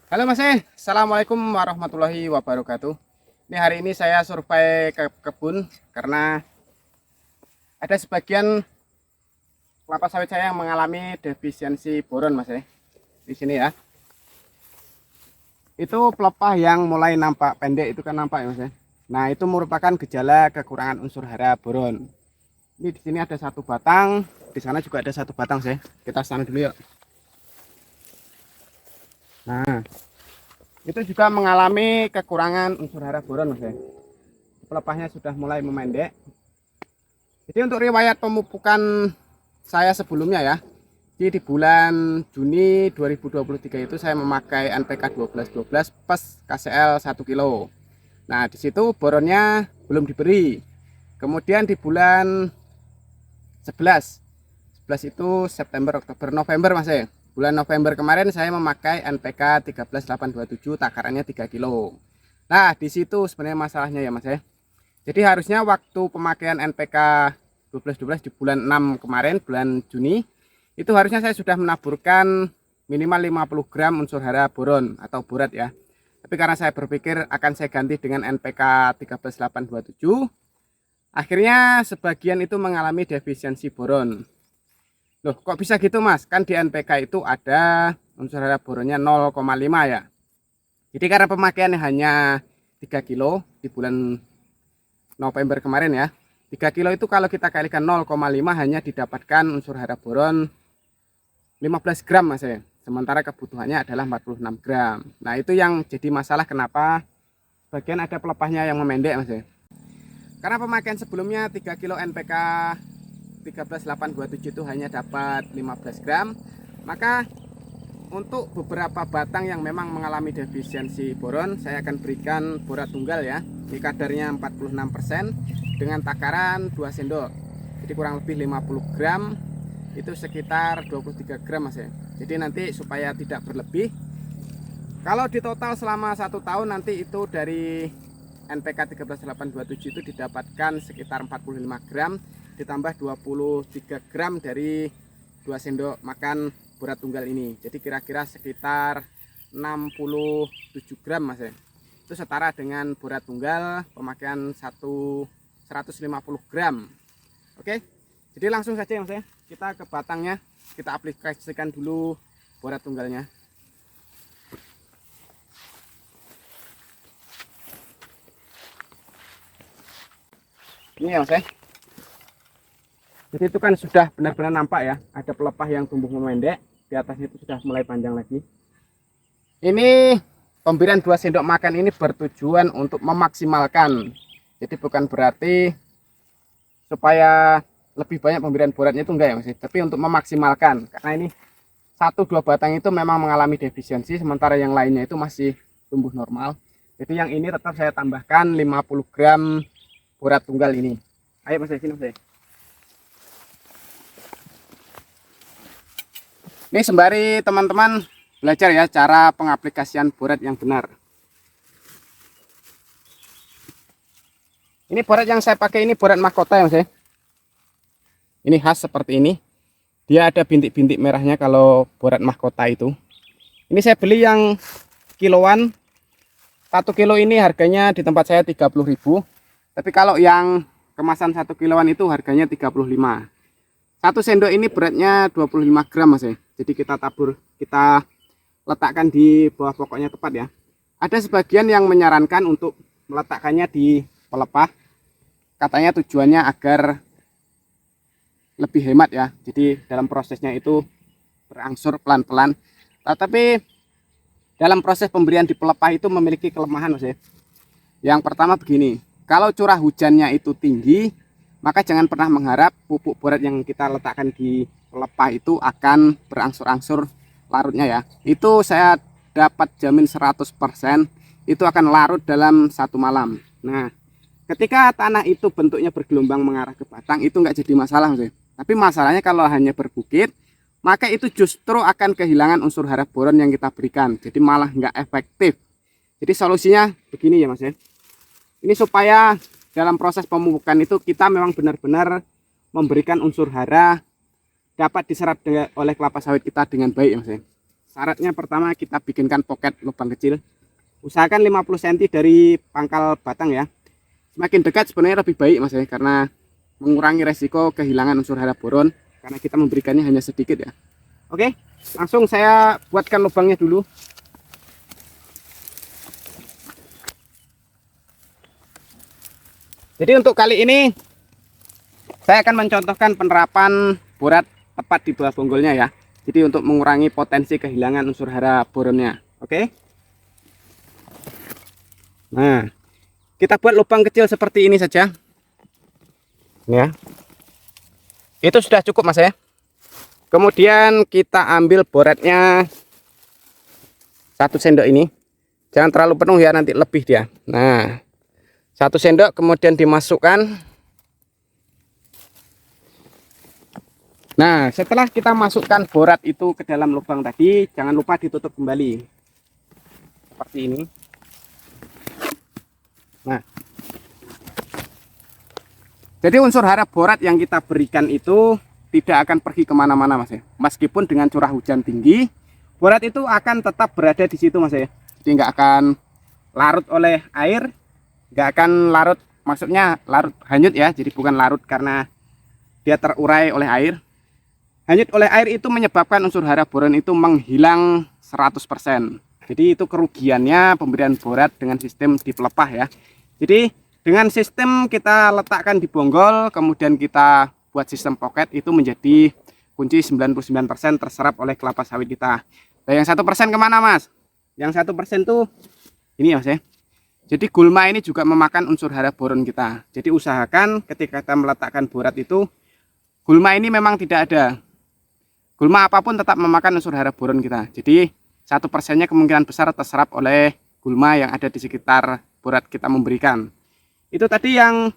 Halo Mas Assalamualaikum warahmatullahi wabarakatuh. Ini hari ini saya survei ke kebun karena ada sebagian kelapa sawit saya yang mengalami defisiensi boron Mas. Di sini ya. Itu pelepah yang mulai nampak pendek itu kan nampak ya Mas. Nah, itu merupakan gejala kekurangan unsur hara boron. Ini di sini ada satu batang, di sana juga ada satu batang sih. Kita sana dulu yuk. Nah, itu juga mengalami kekurangan unsur hara boron Mas. Pelepahnya sudah mulai memendek. Jadi untuk riwayat pemupukan saya sebelumnya ya, jadi di bulan Juni 2023 itu saya memakai NPK 1212 plus KCL 1 kilo. Nah, di situ boronnya belum diberi. Kemudian di bulan 11 itu September, Oktober, November Mas. Bulan November kemarin saya memakai NPK 13827 takarannya 3 kilo. Nah, di situ sebenarnya masalahnya ya Mas. Jadi harusnya waktu pemakaian NPK 1212 di bulan 6 kemarin, bulan Juni, itu harusnya saya sudah menaburkan minimal 50 gram unsur hara boron atau borat ya. Tapi karena saya berpikir akan saya ganti dengan NPK 13827, akhirnya sebagian itu mengalami defisiensi boron. Loh, kok bisa gitu Mas? Kan di NPK itu ada unsur hara boronnya 0,5 ya. Jadi karena pemakaiannya hanya 3 kilo di bulan November kemarin ya, 3 kilo itu kalau kita kalikan 0,5 hanya didapatkan unsur hara boron 15 gram Mas ya. Sementara kebutuhannya adalah 46 gram. Nah, itu yang jadi masalah kenapa bagian ada pelepahnya yang memendek Mas ya. Karena pemakaian sebelumnya 3 kilo NPK 13827 itu hanya dapat 15 gram, maka untuk beberapa batang yang memang mengalami defisiensi boron, saya akan berikan borat tunggal ya. Ini kadarnya 46% dengan takaran 2 sendok. Jadi kurang lebih 50 gram, itu sekitar 23 gram Mas ya. Jadi nanti supaya tidak berlebih, kalau di total selama 1 tahun nanti itu dari NPK 13827 itu didapatkan sekitar 45 gram ditambah 23 gram dari 2 sendok makan borat tunggal ini. Jadi kira-kira sekitar 67 gram Mas ya. Itu setara dengan borat tunggal pemakaian 150 gram. Oke. Jadi langsung saja Mas ya. Kita ke batangnya, kita aplikasikan dulu borat tunggalnya. Ini ya Mas ya. Jadi itu kan sudah benar-benar nampak ya, ada pelepah yang tumbuh memendek, di atasnya itu sudah mulai panjang lagi. Ini pemberian 2 sendok makan ini bertujuan untuk memaksimalkan. Jadi bukan berarti supaya lebih banyak pemberian boratnya itu enggak ya Mas, tapi untuk memaksimalkan. Karena ini 1-2 batang itu memang mengalami defisiensi, sementara yang lainnya itu masih tumbuh normal. Jadi yang ini tetap saya tambahkan 50 gram borat tunggal ini. Ayo Mas, sini Mas. Ini sembari teman-teman belajar ya cara pengaplikasian borat yang benar. Ini borat yang saya pakai ini borat mahkota ya Mas ya. Ini khas seperti ini. Dia ada bintik-bintik merahnya kalau borat mahkota itu. Ini saya beli yang kiloan. 1 kilo ini harganya di tempat saya 30.000. Tapi kalau yang kemasan 1 kiloan itu harganya 35. 1 sendok ini beratnya 25 gram Mas ya. Jadi kita tabur, kita letakkan di bawah pokoknya tepat ya. Ada sebagian yang menyarankan untuk meletakkannya di pelepah. Katanya tujuannya agar lebih hemat ya. Jadi dalam prosesnya itu berangsur pelan-pelan. Tapi dalam proses pemberian di pelepah itu memiliki kelemahan Mas ya. Yang pertama begini, kalau curah hujannya itu tinggi, maka jangan pernah mengharap pupuk borat yang kita letakkan di pelepah itu akan berangsur-angsur larutnya ya. Itu saya dapat jamin 100% itu akan larut dalam 1 malam. Nah, ketika tanah itu bentuknya bergelombang mengarah ke batang itu enggak jadi masalah Mas. Tapi masalahnya kalau hanya berbukit, maka itu justru akan kehilangan unsur hara boron yang kita berikan. Jadi malah enggak efektif. Jadi solusinya begini ya Mas ya. Ini supaya dalam proses pemupukan itu kita memang benar-benar memberikan unsur hara dapat diserap oleh kelapa sawit kita dengan baik Mas. Syaratnya pertama kita bikinkan poket lubang kecil. Usahakan 50 cm dari pangkal batang ya. Semakin dekat sebenarnya lebih baik Mas ya, karena mengurangi resiko kehilangan unsur hara boron karena kita memberikannya hanya sedikit ya. Oke, langsung saya buatkan lubangnya dulu. Jadi untuk kali ini saya akan mencontohkan penerapan borat tepat di bawah bonggolnya ya. Jadi untuk mengurangi potensi kehilangan unsur hara boronnya. Oke. Nah, kita buat lubang kecil seperti ini saja. Ini ya. Itu sudah cukup Mas ya. Kemudian kita ambil boratnya 1 sendok ini. Jangan terlalu penuh ya, nanti lebih dia. Nah, 1 sendok kemudian dimasukkan. Nah, setelah kita masukkan borat itu ke dalam lubang tadi, jangan lupa ditutup kembali. Seperti ini. Nah, jadi unsur hara borat yang kita berikan itu tidak akan pergi kemana-mana Mas ya. Meskipun dengan curah hujan tinggi, borat itu akan tetap berada di situ Mas ya. Jadi nggak akan larut oleh air, nggak akan larut, maksudnya larut hanyut ya. Jadi bukan larut karena dia terurai oleh air. Hanyut oleh air itu menyebabkan unsur hara boron itu menghilang 100%. Jadi itu kerugiannya pemberian borat dengan sistem di pelepah ya. Jadi dengan sistem kita letakkan di bonggol, kemudian kita buat sistem pocket, itu menjadi kunci 99% terserap oleh kelapa sawit kita. Nah, yang 1% kemana Mas? Yang 1% tuh ini Mas ya. Jadi gulma ini juga memakan unsur hara boron kita. Jadi usahakan ketika kita meletakkan borat itu, gulma ini memang tidak ada. Gulma apapun tetap memakan unsur hara boron kita. Jadi 1%-nya kemungkinan besar terserap oleh gulma yang ada di sekitar borat kita memberikan. Itu tadi yang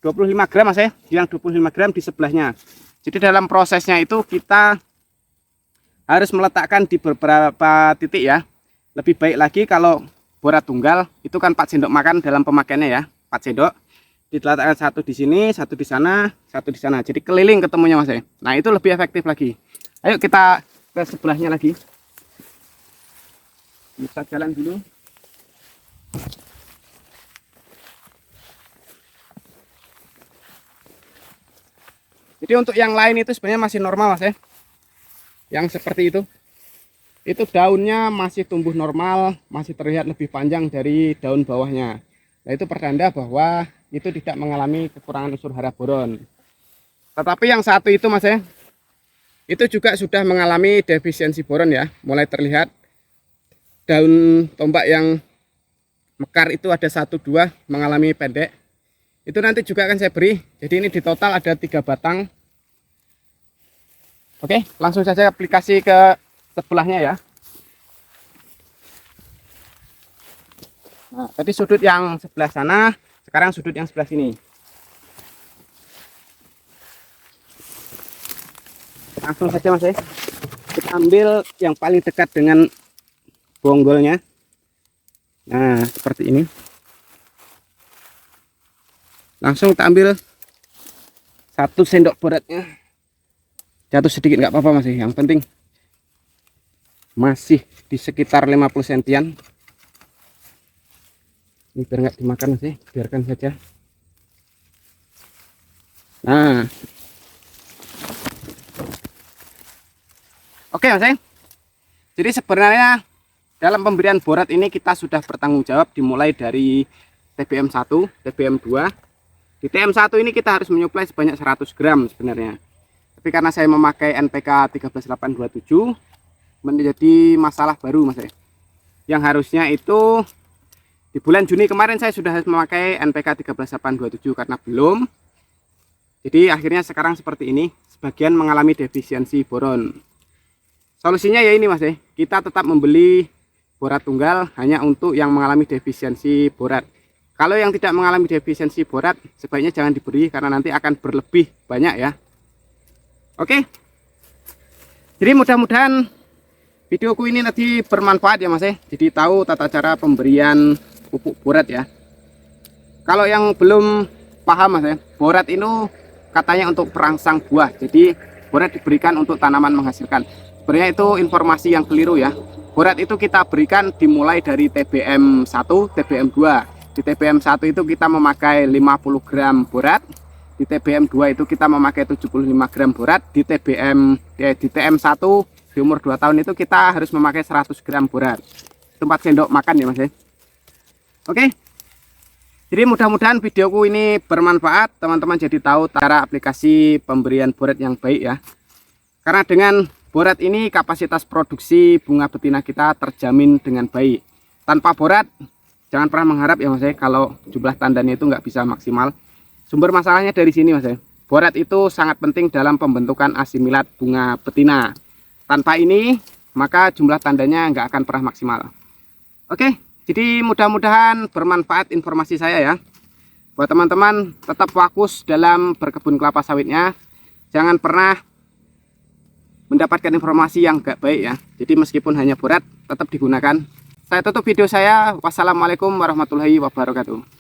25 gram Mas ya, yang 25 gram di sebelahnya. Jadi dalam prosesnya itu kita harus meletakkan di beberapa titik ya. Lebih baik lagi kalau borat tunggal itu kan 4 sendok makan dalam pemakaiannya ya, 4 sendok. Diletakkan 1 di sini, 1 di sana, 1 di sana. Jadi keliling ketemunya Mas ya. Nah, itu lebih efektif lagi. Ayo kita ke sebelahnya lagi. Bisa jalan dulu. Jadi untuk yang lain itu sebenarnya masih normal Mas ya. Yang seperti itu daunnya masih tumbuh normal, masih terlihat lebih panjang dari daun bawahnya. Nah, itu pertanda bahwa itu tidak mengalami kekurangan unsur hara boron. Tetapi yang satu itu Mas ya, itu juga sudah mengalami defisiensi boron ya. Mulai terlihat daun tombak yang mekar itu ada 1, 2 mengalami pendek. Itu nanti juga akan saya beri. Jadi ini di total ada 3 batang. Oke, langsung saja aplikasi ke sebelahnya ya. Nah, tadi sudut yang sebelah sana, sekarang sudut yang sebelah sini. Langsung saja Mas ya. Kita ambil yang paling dekat dengan bonggolnya. Nah, seperti ini. Langsung kita ambil 1 sendok boratnya. Jatuh sedikit nggak apa-apa Mas ya. Yang penting masih di sekitar 50 sentian. Ini biar nggak dimakan Mas ya, biarkan saja. Nah, oke Mas ya. Jadi sebenarnya dalam pemberian borat ini kita sudah bertanggung jawab dimulai dari TBM 1, TBM 2. Di TM1 ini kita harus menyuplai sebanyak 100 gram sebenarnya. Tapi karena saya memakai NPK 13827 menjadi masalah baru Mas ya. Yang harusnya itu di bulan Juni kemarin saya sudah memakai NPK 13827 karena belum. Jadi akhirnya sekarang seperti ini, sebagian mengalami defisiensi boron. Solusinya ya ini Mas ya, kita tetap membeli borat tunggal hanya untuk yang mengalami defisiensi borat. Kalau yang tidak mengalami defisiensi borat sebaiknya jangan diberi karena nanti akan berlebih banyak ya. Oke. Jadi mudah-mudahan videoku ini nanti bermanfaat ya Mas ya. Jadi tahu tata cara pemberian pupuk borat ya. Kalau yang belum paham Mas ya, borat itu katanya untuk perangsang buah. Jadi borat diberikan untuk tanaman menghasilkan. Sebenarnya itu informasi yang keliru ya. Borat itu kita berikan dimulai dari TBM 1, TBM 2. Di TBM 1 itu kita memakai 50 gram borat, di TBM 2 itu kita memakai 75 gram borat, di TM 1 di umur 2 tahun itu kita harus memakai 100 gram borat. 4 sendok makan ya Mas ya. Oke. Jadi mudah-mudahan videoku ini bermanfaat, teman-teman jadi tahu cara aplikasi pemberian borat yang baik ya. Karena dengan borat ini kapasitas produksi bunga betina kita terjamin dengan baik. Tanpa borat jangan pernah mengharap ya Mas ya, kalau jumlah tandannya itu nggak bisa maksimal. Sumber masalahnya dari sini Mas ya. Borat itu sangat penting dalam pembentukan asimilat bunga betina. Tanpa ini maka jumlah tandanya nggak akan pernah maksimal. Oke. Jadi mudah-mudahan bermanfaat informasi saya ya. Buat teman-teman tetap fokus dalam berkebun kelapa sawitnya. Jangan pernah mendapatkan informasi yang gak baik ya. Jadi meskipun hanya borat tetap digunakan. Saya tutup video saya. Wassalamualaikum warahmatullahi wabarakatuh.